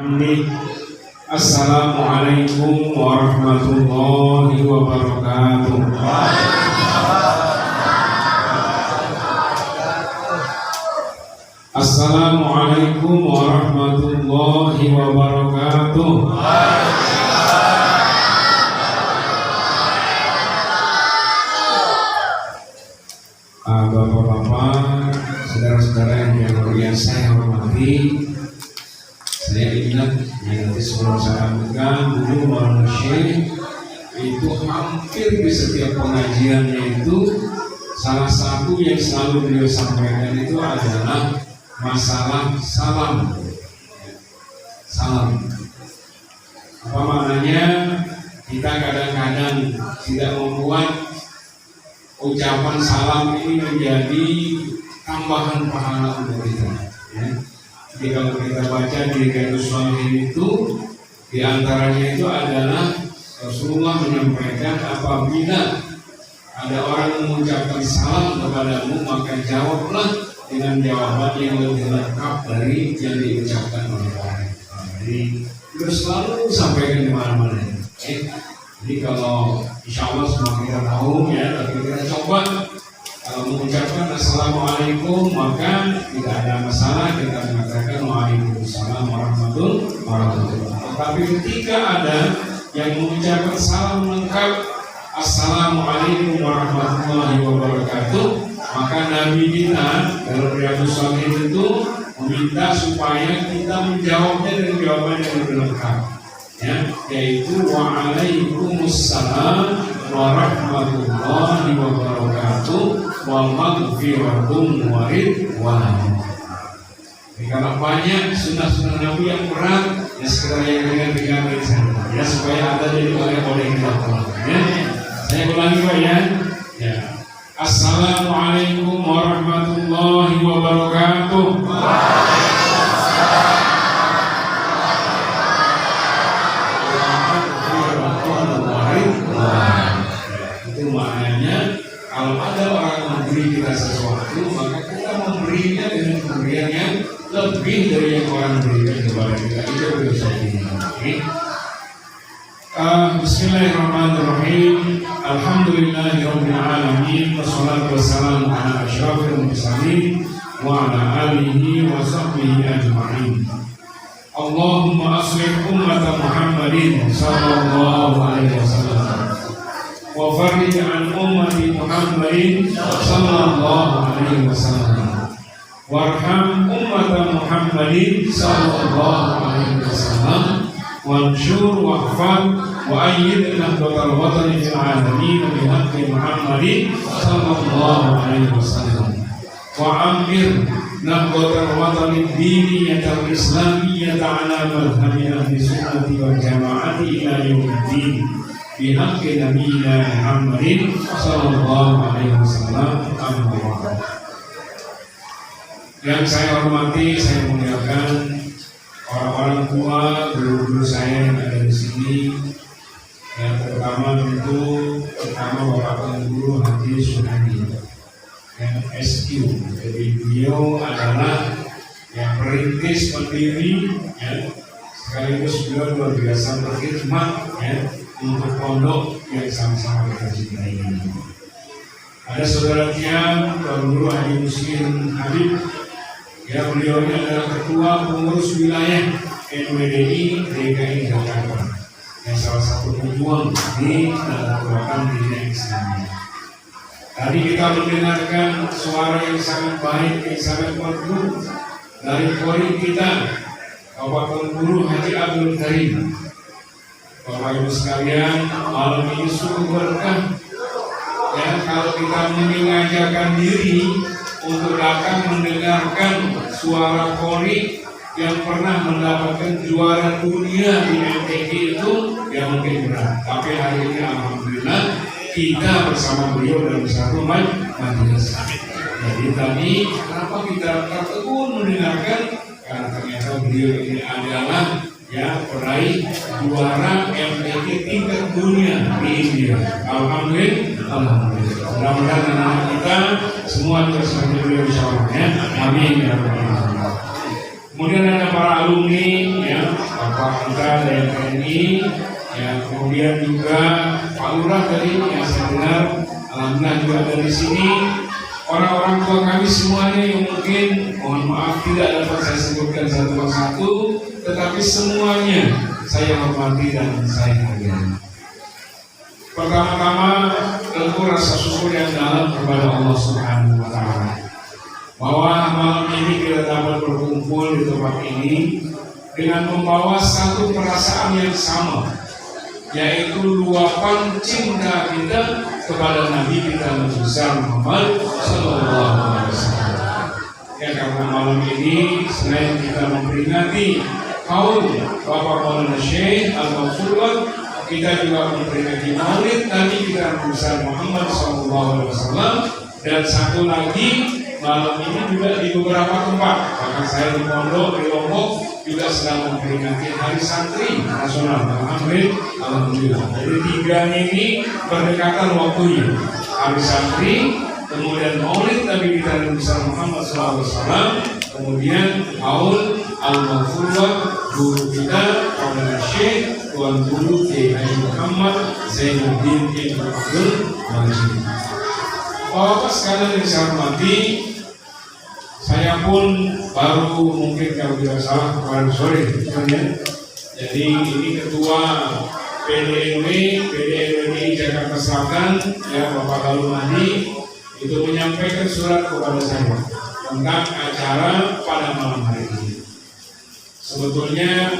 Assalamualaikum warahmatullahi wabarakatuh. Assalamualaikum warahmatullahi wabarakatuh. Bapak-bapak, saudara-saudara yang saya hormati, saya ingat nanti sebelum saya megang dulu Maulana Syekh itu hampir di setiap pengajiannya itu salah satu yang selalu beliau sampaikan itu adalah masalah salam. Salam. Apa maknanya? Kita kadang-kadang tidak membuat ucapan salam ini menjadi tambahan pahala untuk kita. Ya. Jadi kalau kita baca di Riyadhus Shalihin itu diantaranya itu adalah Rasulullah menyampaikan apabila ada orang mengucapkan salam kepadamu maka jawablah dengan jawaban yang lebih lengkap dari yang diucapkan oleh orang. Jadi terus selalu sampaikan di mana-mana. Jadi kalau insya Allah semua kita tahu ya, tapi kita coba. Kalau mengucapkan Assalamualaikum maka tidak ada masalah, kita mengatakan Waalaikumsalam warahmatullahi wabarakatuh. Tetapi ketika ada yang mengucapkan salam lengkap Assalamualaikum warahmatullahi wabarakatuh, maka Nabi kita dalam Riyadhus Shalihin itu meminta supaya kita menjawabnya dengan jawaban yang lebih lengkap, ya, yaitu Waalaikumsalam warahmatullahi wabarakatuh wa maghfiratum wa ridwan. Karena banyak sunnah-sunnah Nabi yang berat, ya sekedar yang ringan-ringan saja, ya supaya ada jadi oleh kita. Ya. Saya ulangi Pak ya. Ya. Assalamualaikum warahmatullahi wabarakatuh. Itu maknanya kalau ada orang memberi kita sesuatu maka kita memberinya dengan pemberian yang lebih dari yang orang berikan kepada kita. Itu bisa ini. Bismillahirrahmanirrahim. Alhamdulillahirabbil alamin wassalatu wassalamu ala asyrafil mursalin wa ala alihi wa sahbihi ajma'in. Allahumma aslih ummata Muhammadin sallallahu alaihi wasallam wa farij an ummati Muhammadin sallallahu alaihi wasallam warham ummata Muhammadin sallallahu alaihi wasallam wansyur wahfad wa ayyid nahdlatal watani fil alamin bi haqqi Muhammadin sallallahu alaihi wasallam wa amir nahdlatal watani diniyatal islamiyyah ala madhhabi ahli sunnati wal jamaati ila yaumiddin bi haqqi nabiyina Muhammadin sallallahu alaihi wasallam. Yang saya hormati, saya muliakan orang-orang tua, guru-guru saya yang ada di sini. Yang pertama Bapak Guru Haji Sunani, yang SQ. Jadi beliau adalah yang perintis pendiri, ya, sekaligus beliau luar biasa berkhidmat, ya, untuk pondok yang sama-sama kita cintai ini. Ada saudara tiang Bapak Guru Haji Muslim Habib, ya, beliau ini adalah ketua pengurus wilayah NWDI DKI Jakarta, yang salah satu pejuang di kekuatan dunia Islam. Tadi kita mendengarkan suara yang sangat baik, yang sangat merdu dari kori kita, Bapak Guru Haji Abdul Karim. Bapak Ibu sekalian, malam ini sungguh berkah. Ya, kalau kita mengajarkan diri untuk datang mendengarkan suara kori yang pernah mendapatkan juara dunia di MTQ itu, ya mungkin berat. Tapi hari ini alhamdulillah kita bersama beliau dalam satu majelis. Jadi tadi kenapa kita tertegun mendengarkan? Karena ternyata beliau ini adalah, ya, peraih juara MTQ tingkat dunia di India. Alhamdulillah. Mudah-mudahan anak-anak kita semua seperti beliau insyaallah, ya. Amin ya rabbal alamin. Kemudian ada para alumni, ya, Bapak kita dari TNI, ya kemudian juga Pak Lurah tadi yang saya dengar, alhamdulillah juga ada di sini. Orang-orang tua kami semuanya yang mungkin mohon maaf tidak dapat saya sebutkan satu persatu, tetapi semuanya saya hormati dan saya hargai. Pertama-tama tentu rasa syukur yang dalam kepada Allah Subhanahu wa Ta'ala bahwa malam ini kita dapat berkumpul di tempat ini dengan membawa satu perasaan yang sama, yaitu luapan cinta kita kepada Nabi kita besar Muhammad Sallallahu Alaihi Wasallam. Ya, karena malam ini selain kita memperingati kaum Bapak Maulana Syekh Al-Mansur, kita juga memperingati Maulid Nabi kita besar Muhammad Sallallahu Alaihi Wasallam. Dan satu lagi, malam ini juga di beberapa tempat, bahkan saya di Pondok, di Lombok juga sedang memperingati Hari Santri Nasional. Alhamdulillah. Jadi tiga ini berdekatan waktunya. Hari Santri, kemudian Maulid Nabi kita besar Muhammad SAW, kemudian Haul Al-Maghfurah guru kita Maulana Syekh Tuan Guru Kiai Haji Muhammad Zainuddin Ibnu Abdul Majid. Bapak sekalian yang saya hormati, saya pun baru mungkin kalau tidak salah kemarin sore, ya. Jadi ini ketua PDNW Jakarta Selatan, ya Bapak Lalu Mahdi, itu menyampaikan surat kepada saya tentang acara pada malam hari ini. Sebetulnya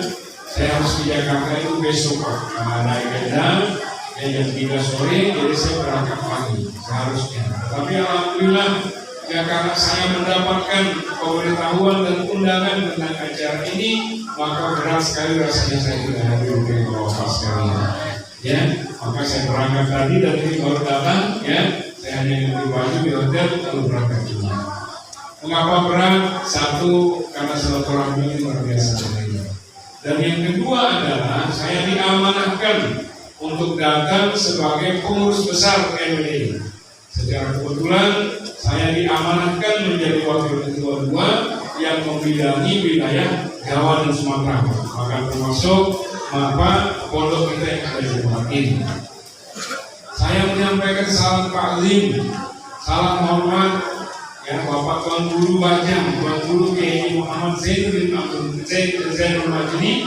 saya harus di Jakarta itu besok, karena ada agenda jam 3 sore, jadi saya berangkat pagi seharusnya. Tapi alhamdulillah, ya karena saya mendapatkan pemberitahuan dan undangan tentang acara ini, maka berat sekali rasanya saya tidak hadir di Bapak sekalian. Ya, maka saya berangkat tadi dan ini baru datang. Ya, saya hanya ganti baju di hotel lalu berangkat juga. Mengapa berat? Satu, karena silaturahmi ini luar biasa. Dan yang kedua adalah saya diamanahkan untuk datang sebagai pengurus besar MLI. Secara kebetulan saya diamanahkan menjadi wakil ketua 2 yang membidangi wilayah Jawa dan Sumatera, maka termasuk pondok kita yang ada di tempat ini. Saya menyampaikan salam takzim, salam hormat, ya Bapak Tuan Guru Bajang, Tuan Guru Kiai Muhammad Zainuddin Abdul Majid.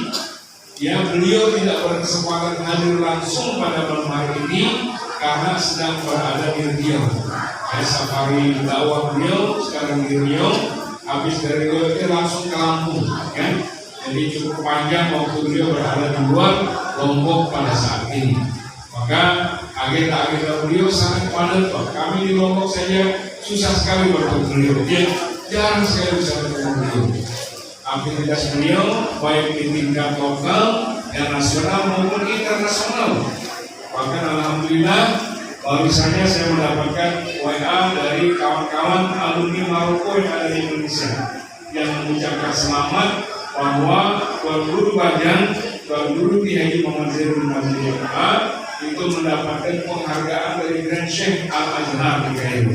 Ya, beliau tidak berkesempatan hadir langsung pada malam hari ini karena sedang berada di Riau. Ya, safari dakwah beliau sekarang di Riau. Habis dari Riau itu langsung ke Lampung. Ya. Jadi cukup panjang waktu beliau berada di luar Lombok pada saat ini. Maka agenda-agenda beliau sangat padat. Kami di Lombok saja susah sekali bertemu beliau. Dia jarang sekali bisa bertemu beliau. Aktivitas beliau baik di tingkat lokal dan nasional maupun internasional. Bahkan alhamdulillah barusannya saya mendapatkan WA dari kawan-kawan alumni Maroko yang ada di Indonesia yang mengucapkan selamat bahwa Tuan Guru Bajang, Tuan Guru Kiai Muhammad Zainuddin itu mendapatkan penghargaan dari Grand Sheikh Al-Azhar di Kairo.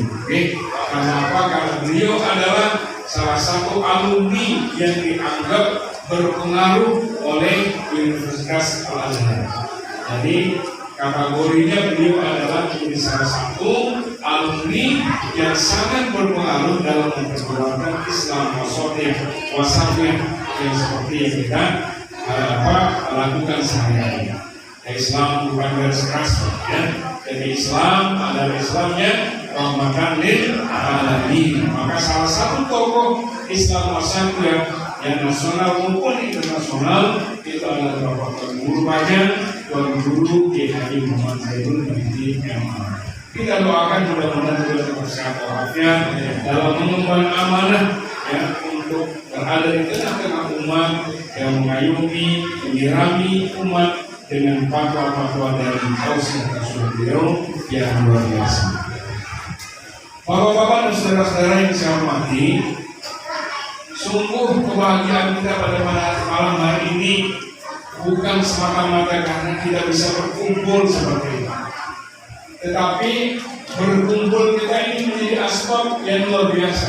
Karena apa? Karena beliau adalah salah satu alumni yang dianggap berpengaruh oleh Universitas Al-Azhar. Jadi kategorinya beliau adalah menjadi salah satu alumni yang sangat berpengaruh dalam memperjuangkan Islam wasatiyah yang seperti yang kita lakukan sehari-hari. Islam bukan garis keras, ya. Jadi Islam adalah Islamnya rahmatan lil alamin. Maka salah satu tokoh Islam wasatiyah yang nasional maupun internasional itu adalah Bapak Tuan Guru Bajang, Tuan Guru Kiai Haji Muhammad Zainuddin MA. Kita doakan mudah-mudahan beliau tetap sehat walafiat dalam mengemban amanah, ya, untuk berada di tengah-tengah umat yang mengayomi, menyirami umat dengan fatwa-fatwa dari Tausiah Rasul beliau yang luar biasa. Bapak-bapak dan saudara-saudara yang saya hormati, sungguh kebahagiaan kita pada malam hari ini bukan semata-mata karena kita bisa berkumpul seperti ini, tetapi berkumpul kita ini menjadi asbab yang luar biasa.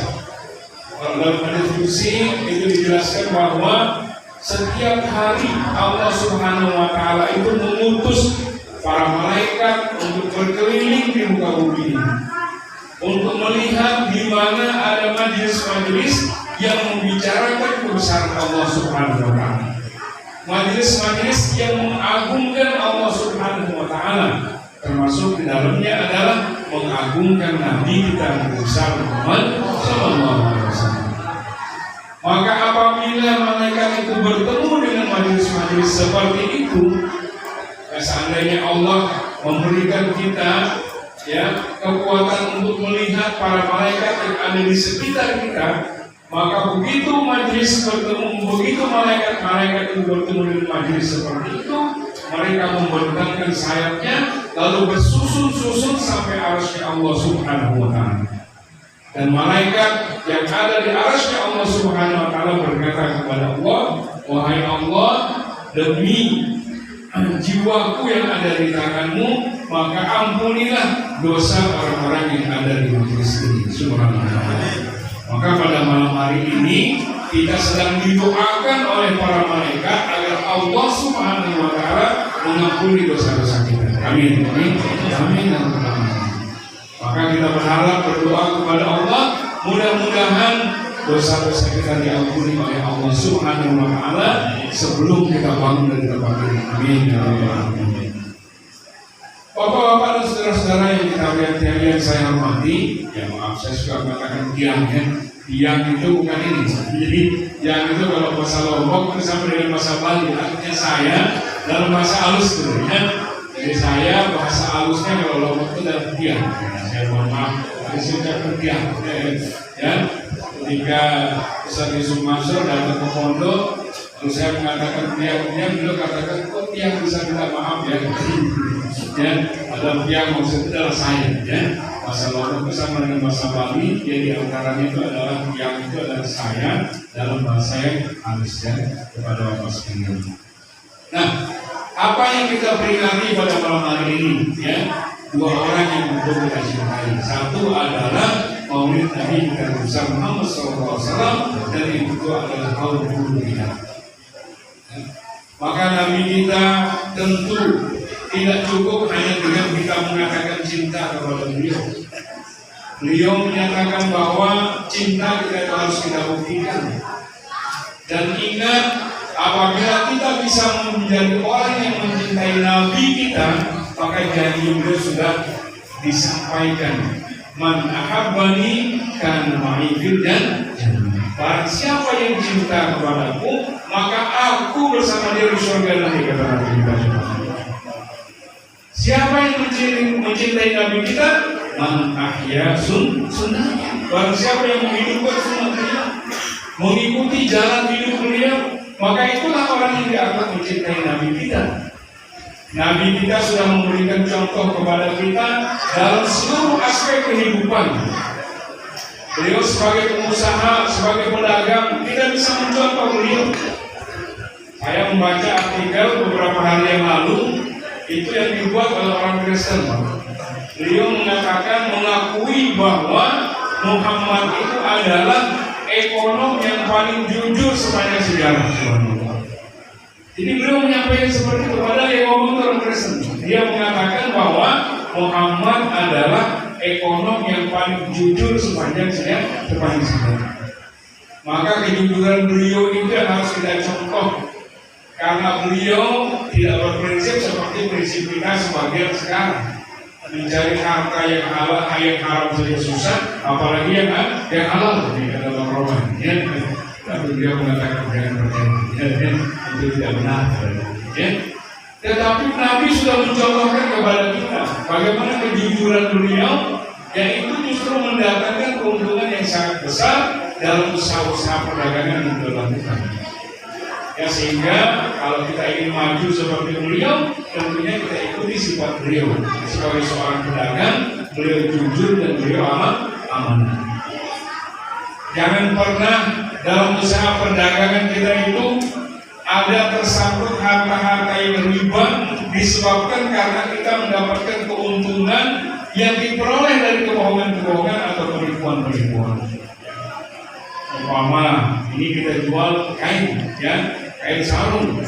Dalam hadis qudsi itu dijelaskan bahwa Setiap hari Allah Subhanahu wa Ta'ala itu mengutus para malaikat untuk berkeliling di muka bumi ini, untuk melihat di mana ada majelis-majelis yang membicarakan kebesaran Allah Subhanahu wa Ta'ala, majelis-majelis yang mengagungkan Allah Subhanahu wa Ta'ala, termasuk di dalamnya adalah mengagungkan Nabi kita besar Muhammad Sallallahu Alaihi Wasallam. Maka apabila malaikat itu bertemu dengan majelis-majelis seperti itu, seandainya Allah memberikan kita kekuatan untuk melihat para malaikat yang ada di sekitar kita, maka begitu majelis bertemu, begitu malaikat-malaikat itu bertemu dengan majelis seperti itu, mereka membentangkan sayapnya lalu bersusun-susun sampai arasy Allah Subhanahu wa Ta'ala. Dan malaikat yang ada di arasy Allah Subhanahu wa Ta'ala berkata kepada Allah, wahai Allah, demi jiwaku yang ada di tanganmu, maka ampunilah dosa orang-orang yang ada di majelis ini. Subhanallah. Maka pada malam hari ini kita sedang didoakan oleh para malaikat agar Allah Subhanahu wa Ta'ala mengampuni dosa-dosa kita. Amin. Amin. Amin. Maka kita berharap berdoa kepada Allah, mudah-mudahan dosa-dosa kita diampuni oleh Allah Subhanahu wa Ta'ala sebelum kita bangun dari tempat ini. Amin. Bapak-bapak dan saudara-saudara yang kita saya hormati, ya maaf saya suka mengatakan tiang ya. Tiang itu bukan ini. Jadi tiang itu kalau bahasa Lombok itu sama dengan bahasa Bali, artinya saya dalam bahasa halus gitu ya. Jadi saya bahasa halusnya kalau Lombok itu dalam tiang. Saya mohon maaf, saya suka tiang. Ya, ketika Ustaz Yusuf Mansur datang ke pondok, lalu saya mengatakan tiang-tiang, beliau katakan kok tiang bisa minta maaf ya. Ya, ada tiang maksudnya adalah saya. Ya, bahasa Lombok itu sama dengan bahasa Bali, jadi antaranya itu adalah tiang itu adalah saya dalam bahasa yang halus ya kepada Bapak sekalian. Nah, apa yang kita peringati pada malam hari ini ya? Dua orang yang betul kita cintai. Satu adalah Maulid Nabi kita besar Muhammad SAW, dan yang kedua adalah kaum kita. Maka Nabi kita tentu tidak cukup hanya dengan kita mengatakan cinta kepada beliau. Beliau menyatakan bahwa cinta kita harus kita buktikan. Dan ingat, apabila kita bisa menjadi orang yang mencintai Nabi kita, maka janji beliau sudah disampaikan. Man ahabbani kana ma'i fil jannah. Barang siapa yang cinta kepadaku, maka aku bersama dia di surga nanti, kata Nabi kita. Siapa yang mencintai Nabi kita? Man ahya sunnah. Barang siapa yang menghidupkan sunnah beliau, mengikuti jalan hidup beliau, maka itulah orang yang dianggap mencintai Nabi kita. Nabi kita sudah memberikan contoh kepada kita dalam seluruh aspek kehidupan. Beliau sebagai pengusaha, sebagai pedagang, tidak bisa mencontoh beliau. Saya membaca artikel beberapa hari yang lalu, itu yang dibuat oleh orang Kristen. Beliau mengatakan, mengakui bahwa Muhammad itu adalah ekonom yang paling jujur sepanjang sejarah. Jadi beliau menyampaikan seperti itu, padahal yang ngomong orang Kristen. Dia mengatakan bahwa Muhammad adalah ekonom yang paling jujur sepanjang sejarah. Maka kejujuran beliau itu harus kita contoh, karena beliau tidak berprinsip seperti prinsip kita sebagian sekarang, mencari harta yang halal, yang haram saja susah, apalagi yang halal. Ini kata Bang Roman. Ya. Tapi beliau mengatakan jangan percaya, itu tidak benar. Ya. Tetapi Nabi sudah mencontohkan kepada kita bagaimana kejujuran beliau, yaitu justru mendatangkan keuntungan yang sangat besar dalam usaha-usaha perdagangan yang beliau lakukan. Ya, sehingga kalau kita ingin maju seperti beliau, tentunya kita ikuti sifat beliau. Sebagai seorang pedagang, beliau jujur dan beliau amanah. Jangan pernah dalam usaha perdagangan kita itu ada tersangkut harta-harta yang riba disebabkan karena kita mendapatkan keuntungan yang diperoleh dari kebohongan-kebohongan atau penipuan-penipuan. Umpama ini kita jual kain, ya, kain sarung.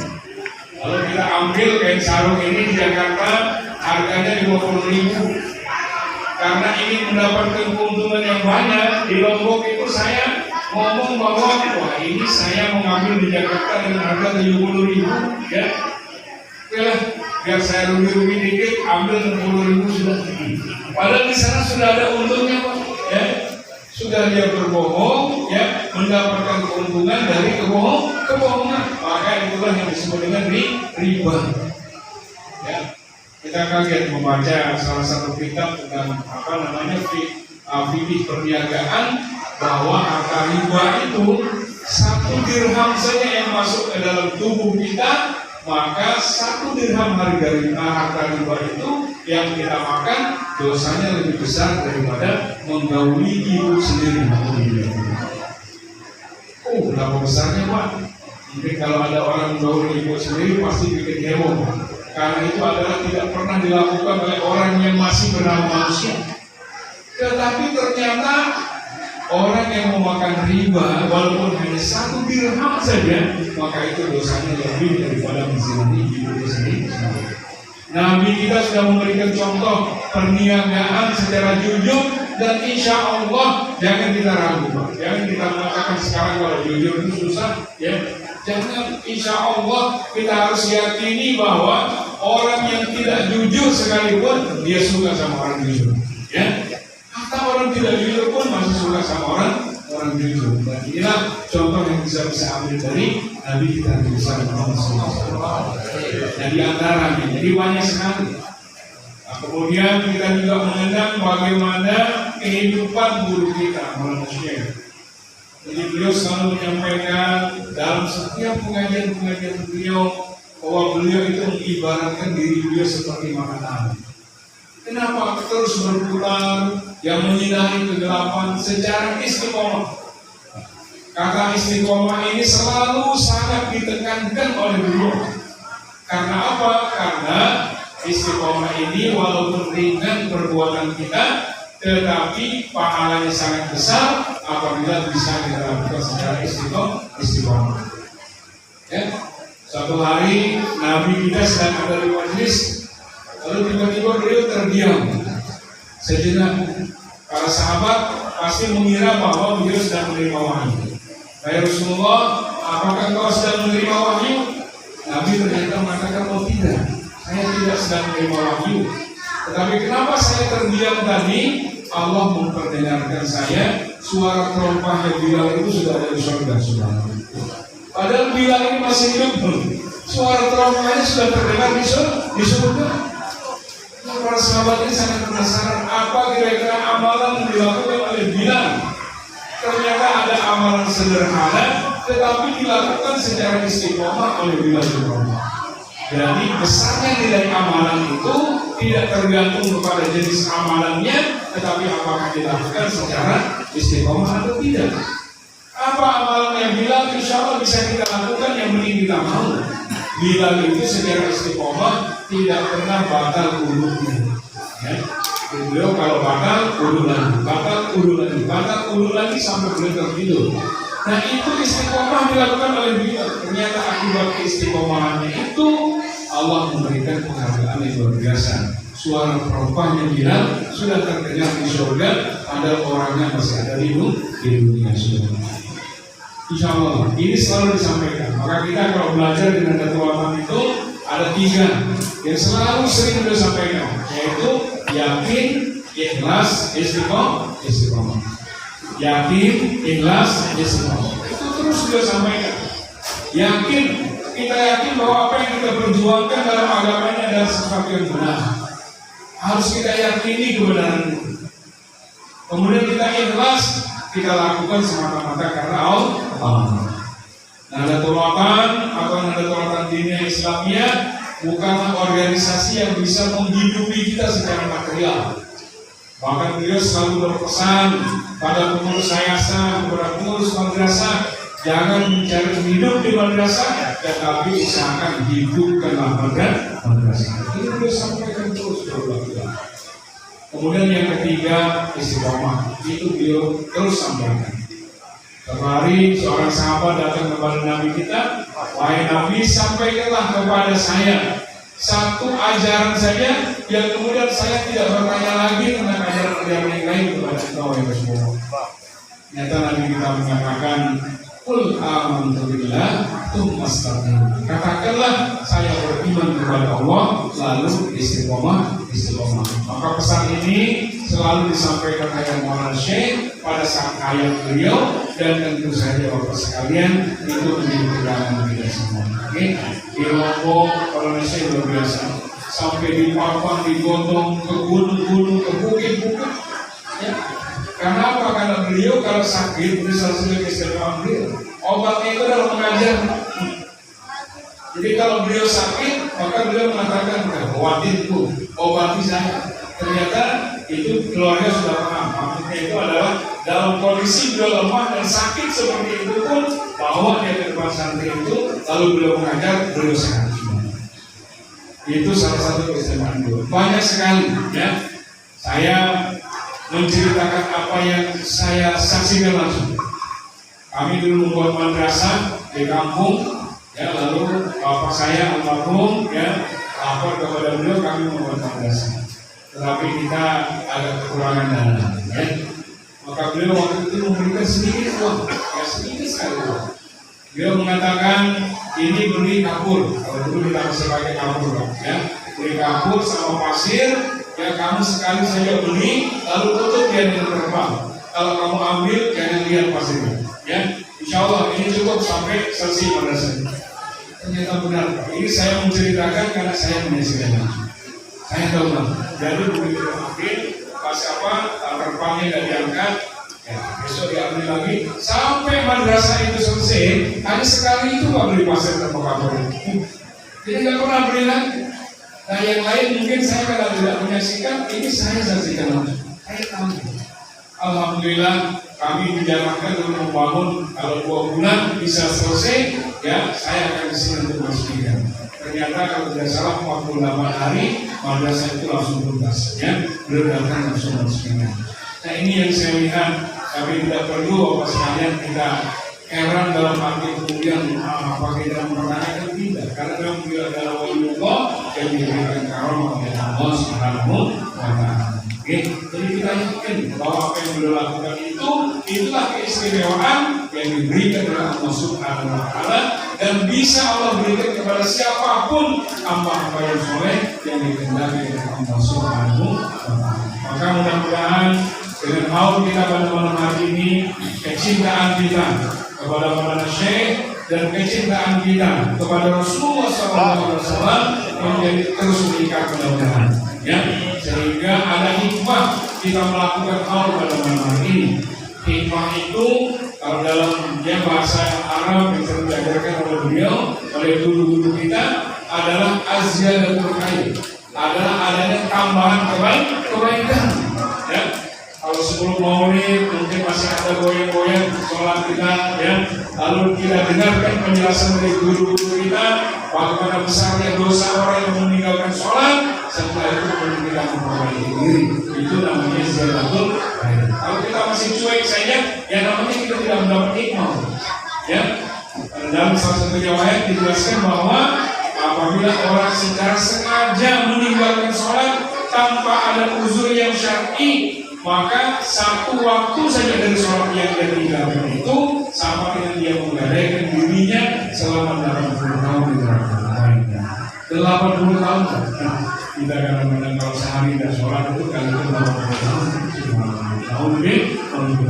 Kalau kita ambil kain sarung ini di Jakarta harganya 50.000. Karena ingin mendapatkan keuntungan yang banyak, di Lombok itu saya ngomong bahwa wah ini saya mengambil di Jakarta dengan harga 70.000, ya. Oke lah, biar saya rugi-rugi dikit, ambil 60.000 sudah. Padahal di sana sudah ada untungnya, Pak. Ya, sudah dia berbohong, ya, mendapatkan keuntungan dari kebohongan. Maka itulah yang disebut dengan riba. Ya, kita kaget membaca salah satu kitab tentang fikih perniagaan bahwa harta riba itu 1 dirham saja yang masuk ke dalam tubuh kita, maka 1 dirham harta riba itu yang kita makan dosanya lebih besar daripada menggauli ibu sendiri. Berapa besarnya, Pak? Mungkin kalau ada orang menggauli ibu sendiri pasti bikin heboh, karena itu adalah tidak pernah dilakukan oleh orang yang masih bernama manusia. Tetapi ternyata orang yang memakan riba walaupun hanya 1 dirham saja, maka itu dosanya lebih daripada menzinahi ibu sendiri. Nabi kita sudah memberikan contoh perniagaan secara jujur, dan insya Allah jangan kita ragu, Pak. Jangan kita mengatakan sekarang kalau jujur itu susah, ya. Jangan, insya Allah kita harus yakini bahwa orang yang tidak jujur sekalipun dia suka sama orang jujur, ya. Atau orang tidak jujur pun masih suka sama orang jujur. Dan inilah contoh yang bisa ambil dari Nabi kita Muhammad SAW. Dan di antaranya, jadi banyak sekali. Nah, kemudian kita juga mengenang bagaimana kehidupan guru kita manusia. Jadi beliau selalu menyampaikan dalam setiap pengajian beliau bahwa beliau itu mengibaratkan diri beliau seperti makanan. Kenapa terus berputar yang menyinari kegelapan secara istiqomah? Kata istiqomah ini selalu sangat ditekankan oleh beliau. Karena apa? Karena istiqomah ini walaupun ringan perbuatan kita, tetapi pahalanya sangat besar apabila bisa kita lakukan secara istiqomah. Ya. Suatu hari Nabi kita sedang ada di majelis, lalu tiba-tiba beliau terdiam sejenak. Para sahabat pasti mengira bahwa beliau sedang menerima wahyu. Hai Rasulullah, apakah kau sedang menerima wahyu? Nabi ternyata mengatakan, oh tidak, saya tidak sedang menerima wahyu. Tetapi kenapa saya terdiam tadi? Allah memperdengarkan saya suara terompahnya Bilal itu sudah ada di surga. Padahal Bilal ini masih hidup, suara terompahnya sudah terdengar di surga. Para sahabat ini sangat penasaran apa kira-kira amalan yang dilakukan oleh Bilal. Ternyata ada amalan sederhana tetapi dilakukan secara istiqomah oleh Bilal bin Rabah. Jadi besarnya nilai amalan itu tidak tergantung kepada jenis amalannya, tetapi apakah dilakukan secara istiqomah atau tidak. Apa amalan yang Bilal insya Allah bisa kita lakukan, yang penting kita mau. Bilal itu secara istiqomah tidak pernah batal wudunya. Ya. Beliau kalau batal wudu lagi, sampai beliau tertidur. Nah itu istiqomah dilakukan oleh Bilal. Ternyata akibat istiqomahannya itu Allah memberikan penghargaan yang luar biasa. Suara terompahnya Bilal sudah terdengar di surga, padahal orangnya masih ada di dunia surga. Insya Allah ini selalu disampaikan. Maka kita kalau belajar di Nahdlatul Ulama itu ada 3 yang selalu sering beliau sampaikan, yaitu yakin, ikhlas, istiqomah. Yakin, ikhlas, istiqomah. Itu terus beliau sampaikan. Yakin, kita yakin bahwa apa yang kita perjuangkan dalam agama ini adalah sesuatu yang benar. Harus kita yakini kebenaran itu. Kemudian kita ikhlas, kita lakukan semata-mata karena Allah. Nahdlatul Ulama atau Nahdlatul Ulama Diniyah Islamiyah bukanlah organisasi yang bisa menghidupi kita secara material. Bahkan beliau selalu berpesan pada pengurus yayasan, kepada pengurus madrasah, jangan mencari hidup di madrasah, tetapi usahakan hidupkanlah madrasah. Ini beliau sampaikan terus berulang-ulang. Kemudian yang ketiga, istiqomah. Itu beliau terus sampaikan. Suatu hari seorang sahabat datang kepada Nabi kita, Wahai Nabi, sampaikanlah kepada saya satu ajaran saja yang kemudian saya tidak bertanya lagi tentang ajaran-ajaran yang lain kepada engkau ya Rasulullah. Nyata Nabi kita mengatakan, Qul amantu billah tsumma istaqim. Katakanlah saya beriman kepada Allah lalu istiqomah. Maka pesan ini selalu disampaikan oleh Maulana Syekh pada saat ayat beliau, dan tentu saja Bapak sekalian itu menjadi pegangan kita semua. Oke, di Lombok Maulana Syekh luar biasa, sampai di Papua, digotong ke gunung-gunung, ke bukit-bukit. Ya. Karena apa? Karena beliau kalau sakit, bisa sebagai istimewa beliau. Obatnya itu adalah mengajar. Jadi kalau beliau sakit, maka beliau mengatakan, khawatirku, obati saya. Ternyata itu keluarga sudah paham. Maksudnya itu adalah dalam kondisi beliau lemah dan sakit seperti itu pun, bahwa dia ke depan santri itu, lalu beliau mengajar, beliau sehat. Itu salah satu keistimewaan beliau. Banyak sekali, ya. Saya menceritakan apa yang saya saksikan langsung. Kami dulu membuat madrasah di kampung, ya, lalu bapak saya almarhum, ya, lapor kepada beliau, kami membuat madrasah. Tetapi kita agak kekurangan dana, ya. Maka beliau waktu itu memberikan sedikit uang, ya sedikit sekali uang. Beliau mengatakan, ini beli kapur, kalau dulu kita masih pakai kapur, ya, beli kapur sama pasir. Ya kamu sekali saja beli, lalu tutup dia dengan terpal. Kalau kamu ambil, jangan lihat pasirnya. Ya, insya Allah ini cukup sampai selesai madrasah. Ternyata benar. Ini saya menceritakan karena saya menyaksikan. Saya tahu kan. Jadi begitu ambil, pas apa terpalnya tidak diangkat, ya besok diambil lagi sampai madrasah itu selesai. Hanya sekali itu nggak beli pasir tanpa kapur. Jadi nggak pernah beli lagi. Nah yang lain mungkin saya kalau tidak menyaksikan, ini saya saksikan langsung. Saya tahu. Alhamdulillah kami dijalankan untuk membangun, kalau 2 bulan bisa selesai, ya saya akan disini untuk meresmikan. Ternyata kalau tidak salah 48 hari madrasah itu langsung tuntas, ya beliau datang langsung meresmikan. Nah ini yang saya lihat, tapi tidak perlu Bapak sekalian kita heran dalam arti kemudian apa kita mempertanyakan, tidak, karena memang beliau adalah waliullah yang diberikan karamah oleh Allah Subhanahu wa Ta'ala. Jadi kita yakin bahwa apa yang beliau lakukan itu, itulah keistimewaan yang diberikan oleh Allah Subhanahu wa Ta'ala, dan bisa Allah berikan kepada siapapun hamba-hamba yang soleh yang dikehendaki oleh Allah Subhanahu wa Ta'ala. Maka mudah-mudahan dengan haul kita pada malam hari ini, kecintaan kita kepada Maulana Syekh dan kecintaan kita kepada Rasulullah SAW menjadi terus meningkat mudah-mudahan, ya, sehingga ada hikmah kita melakukan hal pada malam hari ini. Hikmah itu kalau dalam bahasa Arab yang sering diajarkan oleh beliau, oleh guru-guru kita, adalah azyadatul khair, adalah adanya tambahan kebaikan, ya. Kalau sebelum maulid mungkin masih ada goyang-goyang sholat kita, ya. Lalu kita dengarkan penjelasan dari guru-guru kita bagaimana besarnya dosa orang yang meninggalkan sholat. Setelah itu perlu kita memperbaiki diri. Itu namanya ziyadatul khair. Kalau kita masih cuek saja, ya namanya kita tidak mendapat hikmah. Ya. Dalam salah satu ayat dijelaskan bahwa apabila orang secara sengaja meninggalkan sholat tanpa ada uzur yang syar'i, maka satu waktu saja dari sholat yang dia tinggalkan itu sama dengan dia menggadaikan dirinya selama 80 tahun di neraka. 80 tahun. Kita kadang-kadang kalau sehari tidak sholat itu kali itu 80 tahun. Tahun lebih.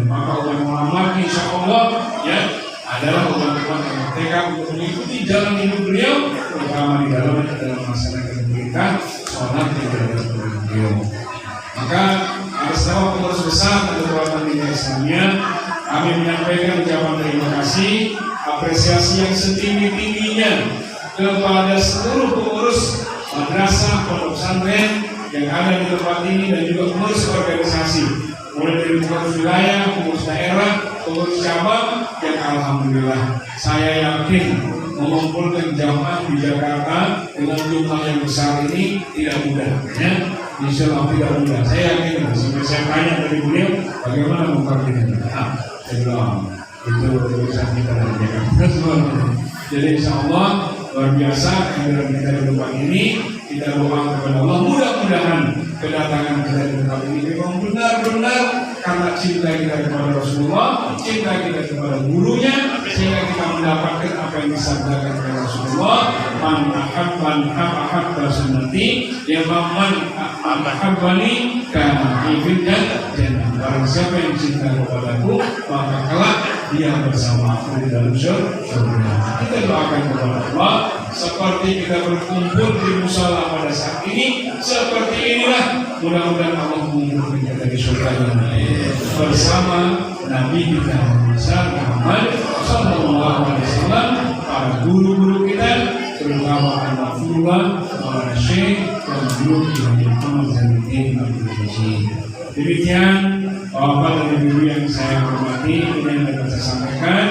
Maka ulama insya Allah, ya, adalah ulama yang bertekad untuk mengikuti jalan hidup beliau, terutama di dalam masyarakat kita sholat di dalam beliau. Maka atas nama pengurus besar Kekuatan Diniyah Islamiyah, kami menyampaikan ucapan terima kasih, apresiasi yang setinggi-tingginya kepada seluruh pengurus madrasah, pondok pesantren yang ada di tempat ini, dan juga pengurus organisasi, mulai dari pengurus wilayah, pengurus daerah, pengurus cabang, yang alhamdulillah saya yakin mengumpulkan jamaah di Jakarta dengan jumlah yang besar ini tidak mudah, ya. Insya Allah tidak mudah. Saya yakin, sampai saya tanya dari beliau bagaimana mengkoordinasikan. Saya bilang itu urusan kita dari Jakarta. Jadi insya Allah luar biasa kehadiran kita di tempat ini. Kita doa kepada Allah mudah-mudahan kedatangan kita di tempat ini memang benar-benar karena cinta kita kepada Rasulullah, cinta kita kepada gurunya, sehingga kita mendapatkan apa yang disabdakan oleh Rasulullah, man ahabba sunnati ya man ahabbani kana ibn jannah. Barang siapa yang cinta kepadaku, maka kelak dia bersama aku di dalam surga. Kita doakan kepada Allah seperti kita berkumpul di musala pada saat ini, seperti inilah mudah-mudahan Allah mengumpulkan kita di surga bersama Nabi kita Muhammad Sallallahu Alaihi Wasallam, para guru-guru kita, terutama Al-Mafullah, para Syekh dan guru yang Muhammad Zainuddin Abdul Majid. Demikian Bapak dan Ibu yang saya hormati, ini yang dapat saya sampaikan.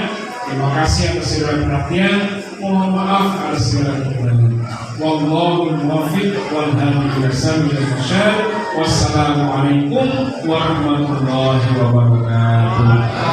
Terima kasih atas segala perhatian. Mohon maaf atas segala kekurangan. Wallahul muwaffiq wal hadi ila sabilil irsyad. Wassalamualaikum warahmatullahi wabarakatuh.